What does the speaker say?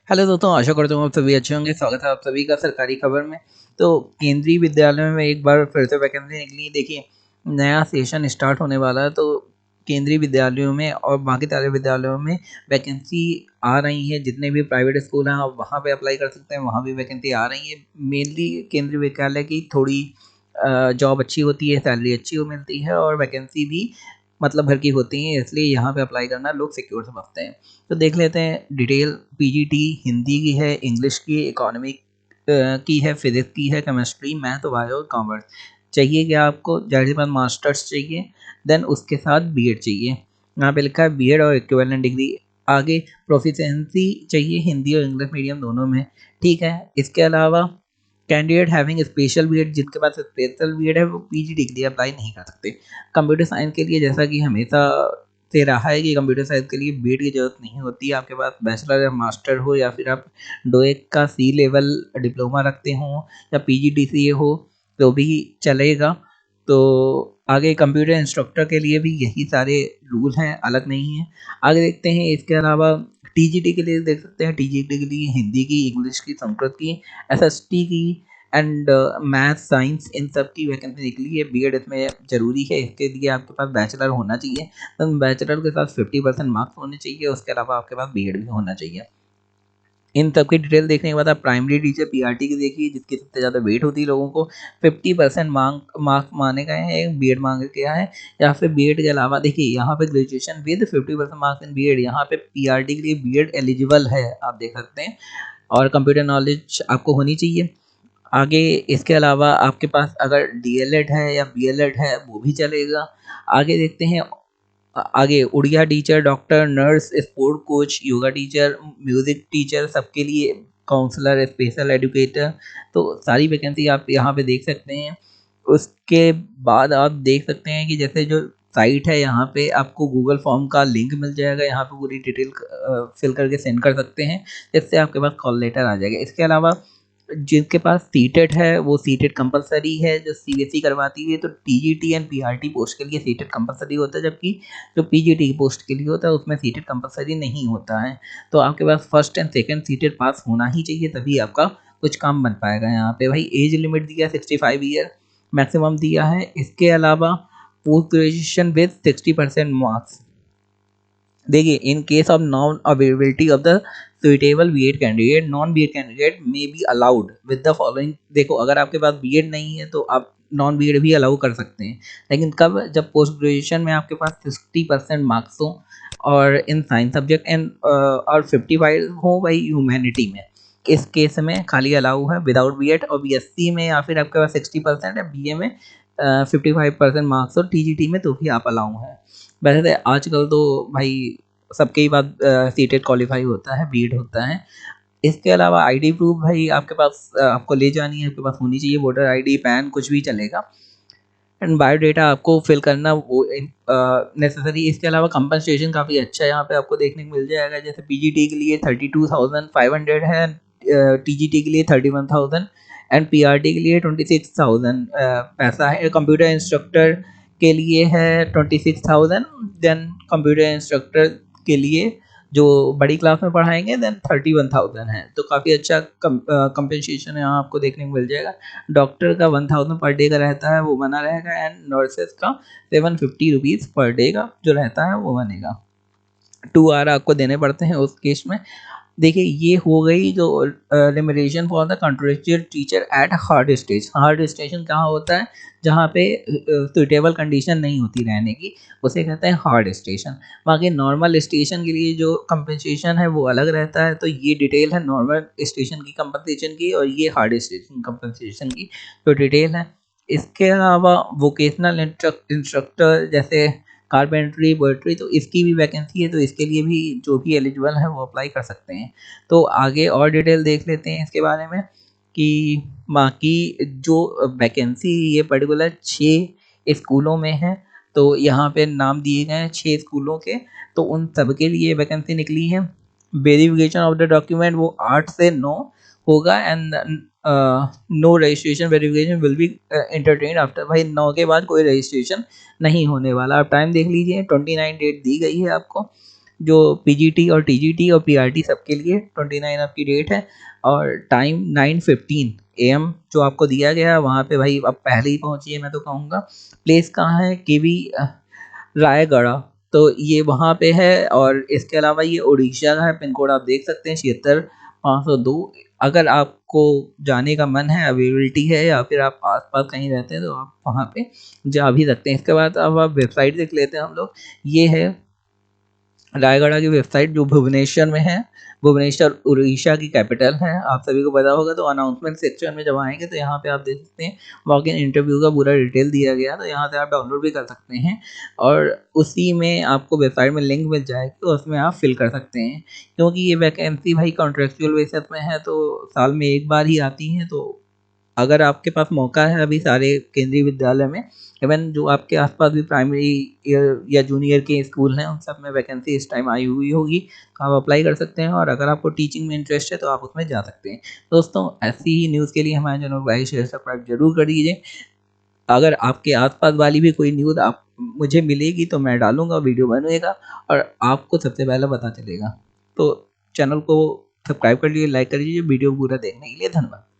Hello दोस्तों, आशा करता हूँ आप सभी अच्छे होंगे। स्वागत है आप सभी का सरकारी खबर में। तो केंद्रीय विद्यालय में एक बार फिर से वैकेंसी निकली। देखिए, नया सेशन स्टार्ट होने वाला है, तो केंद्रीय विद्यालयों में और बाकी सारे विद्यालयों में वैकेंसी आ रही है। जितने भी प्राइवेट स्कूल हैं आप वहाँ पे अप्लाई कर सकते हैं, वहाँ भी वैकेंसी आ रही है। मेनली केंद्रीय विद्यालय की थोड़ी जॉब अच्छी होती है, सैलरी अच्छी हो मिलती है और वैकेंसी भी मतलब भर की होती है, इसलिए यहाँ पे अप्लाई करना लोग सिक्योर समझते हैं। तो देख लेते हैं डिटेल। पीजीटी हिंदी की है, इंग्लिश की, इकोनॉमिक की है, फिजिक्स की है, केमिस्ट्री, मैथ, बायो, कॉमर्स। चाहिए क्या आपको? जाहिर सी बात मास्टर्स चाहिए, देन उसके साथ बीएड चाहिए। यहाँ पे लिखा है बीएड और इक्विवेलेंट डिग्री। आगे प्रोफिशिएंसी चाहिए हिंदी और इंग्लिश मीडियम दोनों में। ठीक है। इसके अलावा कैंडिडेट हैविंग स्पेशल बीएड, जिनके पास स्पेशल बीएड है वो पीजीटी के लिए अप्लाई नहीं कर सकते। कंप्यूटर साइंस के लिए जैसा कि हमेशा से रहा है कि कंप्यूटर साइंस के लिए बीएड की जरूरत नहीं होती है। आपके पास बैचलर या मास्टर हो या फिर आप डोएक का सी लेवल डिप्लोमा रखते हो या पीजीडीसीए हो तो भी चलेगा। तो आगे कंप्यूटर इंस्ट्रक्टर के लिए भी यही सारे रूल हैं, अलग नहीं है। आगे देखते हैं। इसके अलावा टीजीटी के लिए देख सकते हैं, टीजीटी के लिए हिंदी की, इंग्लिश की, संस्कृत की, एसएसटी की एंड मैथ, साइंस, इन सब की वैकेंसी निकली है। बीएड इसमें ज़रूरी है, इसके लिए आपके पास बैचलर होना चाहिए। तो बैचलर के साथ 50% मार्क्स होने चाहिए, उसके अलावा आपके पास बीएड भी होना चाहिए। इन सब की डिटेल देखने के बाद आप प्राइमरी टीचर पीआरटी की देखिए, जिसकी सबसे ज़्यादा वेट होती है लोगों को। 50% मार्क्स माने गए हैं, बीएड मांगे गया है। या फिर बीएड के अलावा देखिए यहाँ पे graduation with 50% marks in B Ed, यहाँ पे पीआरटी के लिए बीएड एलिजिबल है, आप देख सकते हैं। और कंप्यूटर नॉलेज आपको होनी चाहिए। आगे इसके अलावा आपके पास अगर डीएलएड है या बीएलएड है वो भी चलेगा। आगे देखते हैं। आगे Odia teacher, doctor, nurse, sport coach, yoga teacher, music teacher, सबके लिए काउंसलर, स्पेशल एजुकेटर। तो सारी वैकेंसी आप यहाँ पे देख सकते हैं। उसके बाद आप देख सकते हैं कि जैसे जो साइट है, यहाँ पे आपको गूगल फॉर्म का लिंक मिल जाएगा, यहाँ पे पूरी डिटेल फिल करके सेंड कर सकते हैं, जिससे आपके पास कॉल लेटर आ जाएगा। इसके अलावा जिनके पास सीटेट है वो सीटेट कंपलसरी है, जो सीबीएसई करवाती है। तो टीजीटी एंड पीआरटी पोस्ट के लिए सीटेट कंपलसरी होता है, जबकि जो पीजीटी की पोस्ट के लिए होता है उसमें सीटेट कंपलसरी नहीं होता है। तो आपके पास फर्स्ट एंड सेकंड सीटेट पास होना ही चाहिए, तभी आपका कुछ काम बन पाएगा। यहाँ पे भाई एज लिमिट दिया 65 ईयर मैक्सिमम दिया है। इसके अलावा पोस्ट ग्रेजुएशन विद 60% मार्क्स। देखिए, in case of non availability of the suitable BEd candidate, non BEd candidate may be allowed with the following. देखो, अगर आपके पास बीएड नहीं है तो आप नॉन बीएड भी अलाउ कर सकते हैं, लेकिन कब? जब पोस्ट ग्रेजुएशन में आपके पास 60% मार्क्स हो और इन साइंस सब्जेक्ट एंड और 55 हो भाई ह्यूमैनिटी में। इस केस में खाली अलाउ है विदाउट बीएड। और बीएससी में या फिर आपके पास 60% है, बीए में 55% मार्क्स और टीजीटी में तो भी आप अलाउ हैं। वैसे तो आजकल तो भाई सबके ही बाद सीटेट क्वालिफाई होता है, बीएड होता है। इसके अलावा आईडी प्रूफ भाई आपके पास आपको ले जानी है, आपके पास होनी चाहिए। वोटर आईडी, पैन, कुछ भी चलेगा। एंड बायोडेटा आपको फिल करना वो नेसेसरी। इसके अलावा कंपनसेशन काफ़ी अच्छा यहाँ पे आपको देखने को मिल जाएगा। जैसे पीजीटी के लिए 32,500 है, टीजीटी के लिए 31,000 एंड पीआरटी के लिए 26,000 पैसा है। कंप्यूटर इंस्ट्रक्टर के लिए है 26,000। देन कंप्यूटर इंस्ट्रक्टर के लिए जो बड़ी क्लास में पढ़ाएंगे देन 31,000 है। तो काफ़ी अच्छा कंपनसेशन यहाँ आपको देखने को मिल जाएगा। डॉक्टर का 1000 पर डे का रहता है, वो बना रहेगा। एंड नर्सेज का 750 रुपीज़ पर डे का जो रहता है वो बनेगा। 2 आवर आपको देने पड़ते हैं उस केस में। देखिए, ये हो गई जो limitation for the contractual teacher at hard stage. Hard station कहाँ होता है? जहाँ पे सुटेबल कंडीशन नहीं होती रहने की, उसे कहते हैं हार्ड स्टेशन। बाकी नॉर्मल स्टेशन के लिए जो कंपनसेशन है वो अलग रहता है। तो ये डिटेल है नॉर्मल स्टेशन की कंपनसेशन की और ये हार्ड स्टेशन कंपनसेशन की जो डिटेल है। इसके अलावा वोकेशनल इंस्ट्रक्टर जैसे कारपेंट्री, पोएट्री, तो इसकी भी वैकेंसी है। तो इसके लिए भी जो भी एलिजिबल है वो अप्लाई कर सकते हैं। तो आगे और डिटेल देख लेते हैं इसके बारे में कि बाकी जो वैकेंसी ये पर्टिकुलर 6 स्कूलों में है। तो यहाँ पे नाम दिए गए हैं 6 स्कूलों के, तो उन सब के लिए वैकेंसी निकली है। वेरिफिकेशन ऑफ द डॉक्यूमेंट वो 8 से 9 होगा। And no registration verification will be entertain after. भाई 9 के बाद कोई रजिस्ट्रेशन नहीं होने वाला। आप टाइम देख लीजिए, 29 डेट दी गई है आपको। जो पीजीटी और टीजीटी और पीआरटी सबके लिए 29 आपकी डेट है, और टाइम 9:15 AM जो आपको दिया गया है वहाँ पे भाई अब पहले ही पहुँचिए मैं तो कहूँगा। प्लेस कहाँ है? केवी रायगढ़, तो ये वहाँ पे है। और इसके अलावा ये उड़ीसा का है, पिन कोड आप देख सकते हैं 76,502। अगर आपको जाने का मन है, अवेलेबिलिटी है, या फिर आप आस-पास कहीं रहते हैं तो आप वहाँ पे जा भी सकते हैं। इसके बाद अब आप वेबसाइट देख लेते हैं हम लोग। ये है रायगढ़ की वेबसाइट जो भुवनेश्वर में है। भुवनेश्वर उड़ीसा की कैपिटल है, आप सभी को पता होगा। तो अनाउंसमेंट सेक्शन में जब आएँगे तो यहाँ पे आप देख सकते हैं वॉक इन इंटरव्यू का पूरा डिटेल दिया गया है, तो यहाँ से आप डाउनलोड भी कर सकते हैं और उसी में आपको वेबसाइट में लिंक मिल जाएगी, तो उसमें आप फिल कर सकते हैं। क्योंकि ये वैकेंसी भाई कॉन्ट्रेक्चुअल बेसिस में है, तो साल में एक बार ही आती हैं, तो अगर आपके पास मौका है अभी सारे केंद्रीय विद्यालय में, इवन जो आपके आसपास भी प्राइमरी या जूनियर के स्कूल हैं उन सब में वैकेंसी इस टाइम आई हुई होगी, तो आप अप्लाई कर सकते हैं। और अगर आपको टीचिंग में इंटरेस्ट है तो आप उसमें जा सकते हैं। दोस्तों, ऐसी ही न्यूज़ के लिए हमारे चैनल को लाइक शेयर सब्सक्राइब जरूर कर दीजिए। अगर आपके आसपास वाली भी कोई न्यूज़ आप मुझे मिलेगी तो मैं डालूंगा, वीडियो बनेगा और आपको सबसे पहले पता चलेगा। तो चैनल को सब्सक्राइब कर लीजिए, लाइक कर लीजिए। वीडियो पूरा देखने के लिए धन्यवाद।